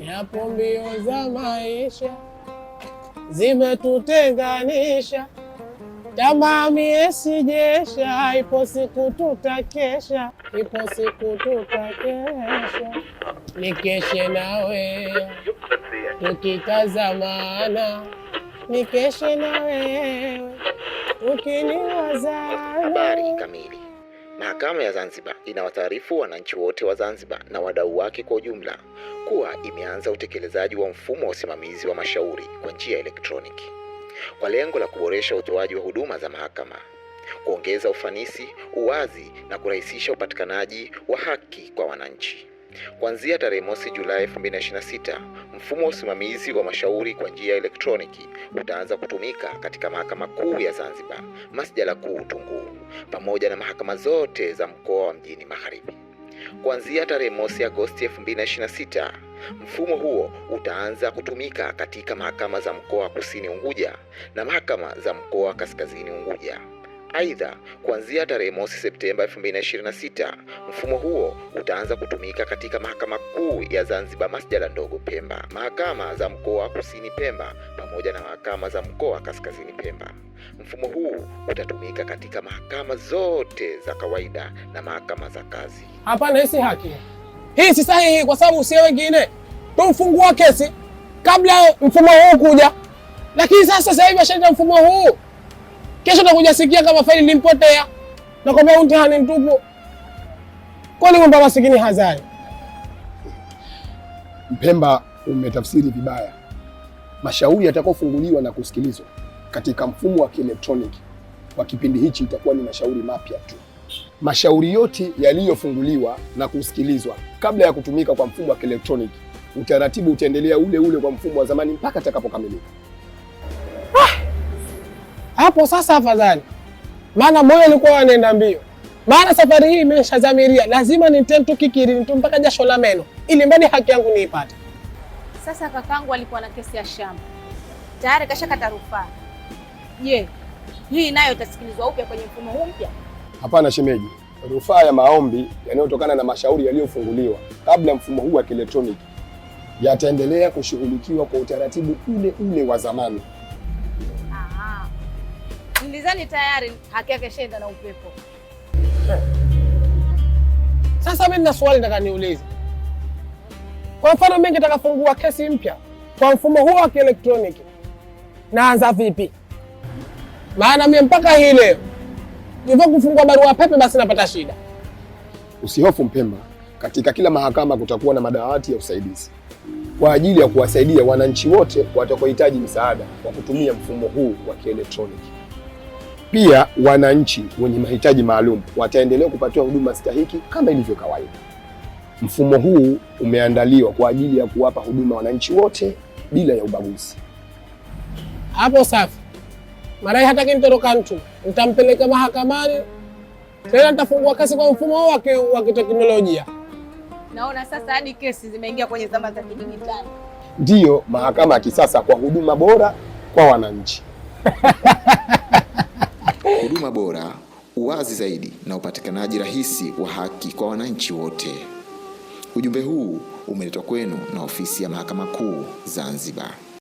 Yapo mbio za maisha zimetutenganisha, tamaa miesijesha, ipo siku tutakesha, ipo siku tutakesha, nikeshe nawe tukitazamana, nikeshe na wewe ukiniwazana. Habari kamili. Mahakama ya Zanzibar inawataarifu wananchi wote wa Zanzibar na wadau wake kwa ujumla kuwa imeanza utekelezaji wa mfumo wa usimamizi wa mashauri kwa njia ya elektroniki kwa lengo la kuboresha utoaji wa huduma za mahakama, kuongeza ufanisi, uwazi na kurahisisha upatikanaji wa haki kwa wananchi. Kuanzia tarehe mosi Julai 2026, mfumo wa usimamizi wa mashauri kwa njia ya elektroniki utaanza kutumika katika Mahakama Kuu ya Zanzibar, Masjala Kuu Tunguu, pamoja na mahakama zote za mkoa wa Mjini Magharibi. Kuanzia tarehe mosi Agosti 2026, mfumo huo utaanza kutumika katika mahakama za mkoa wa Kusini Unguja na mahakama za mkoa wa Kaskazini Unguja. Aidha, kuanzia tarehe mosi Septemba 2026, mfumo huo utaanza kutumika katika Mahakama Kuu ya Zanzibar Masjala Ndogo Pemba, mahakama za mkoa wa Kusini Pemba pamoja na mahakama za mkoa wa Kaskazini Pemba. Mfumo huu utatumika katika mahakama zote za kawaida na mahakama za kazi. Hapana, hii si haki. Hii si sahihi kwa sababu si wengine tumfungua kesi kabla mfumo huu kuja. Lakini sasa hivi ashaita mfumo huu. Kesho utakuja sikia kama faili limpotea na kwamba mtihani mtupu. Kwani mambo masikini hazai. Mpemba, umetafsiri vibaya. Mashauri yatakayofunguliwa na kusikilizwa katika mfumo wa kielektroniki kwa kipindi hichi itakuwa ni mashauri mapya tu. Mashauri yote yaliyofunguliwa na kusikilizwa kabla ya kutumika kwa mfumo wa kielektroniki, utaratibu utaendelea ule ule kwa mfumo wa zamani mpaka atakapokamilika. Hapo sasa afadhali. Maana moyo ulikuwa unaenda mbio. Maana safari hii imeshazamiria, lazima nitentu kikiri nitu mpaka jasho la meno ili mbali haki yangu niipate. Sasa kakangu alikuwa na kesi ya shamba. Tayari kashakata rufaa. Je, hii nayo itasikilizwa upya kwenye mfumo huu mpya? Hapana shemeji. Rufaa ya maombi yanayotokana na mashauri yaliyofunguliwa kabla mfumo huu wa kielektroniki yataendelea kushughulikiwa kwa utaratibu ule ule wa zamani. Nilizani tayari haki yake shenda na upepo. Sasa mimi nina swali nataka niulize. Kwa mfano mimi nataka kufungua kesi mpya kwa mfumo huu wa kielektroniki, naanza vipi? Maana mimi mpaka hii leo nivyo kufungua barua pepe basi napata shida. Usihofu Mpemba, katika kila mahakama kutakuwa na madawati ya usaidizi kwa ajili ya kuwasaidia wananchi wote watakaohitaji msaada kwa kutumia mfumo huu wa kielektroniki. Pia wananchi wenye mahitaji maalum wataendelea kupatiwa huduma stahiki kama ilivyo kawaida. Mfumo huu umeandaliwa kwa ajili ya kuwapa huduma wananchi wote bila ya ubaguzi. Hapo safi. Marai hata kinitoroka mtu, nitampeleka mahakamani. Tena nitafungua kesi kwa mfumo wa kiteknolojia. Naona sasa hadi kesi zimeingia kwenye zama za kidijitali. Ndiyo, mahakama ya kisasa kwa huduma bora kwa wananchi. Huduma bora, uwazi zaidi na upatikanaji rahisi wa haki kwa wananchi wote. Ujumbe huu umeletwa kwenu na Ofisi ya Mahakama Kuu Zanzibar.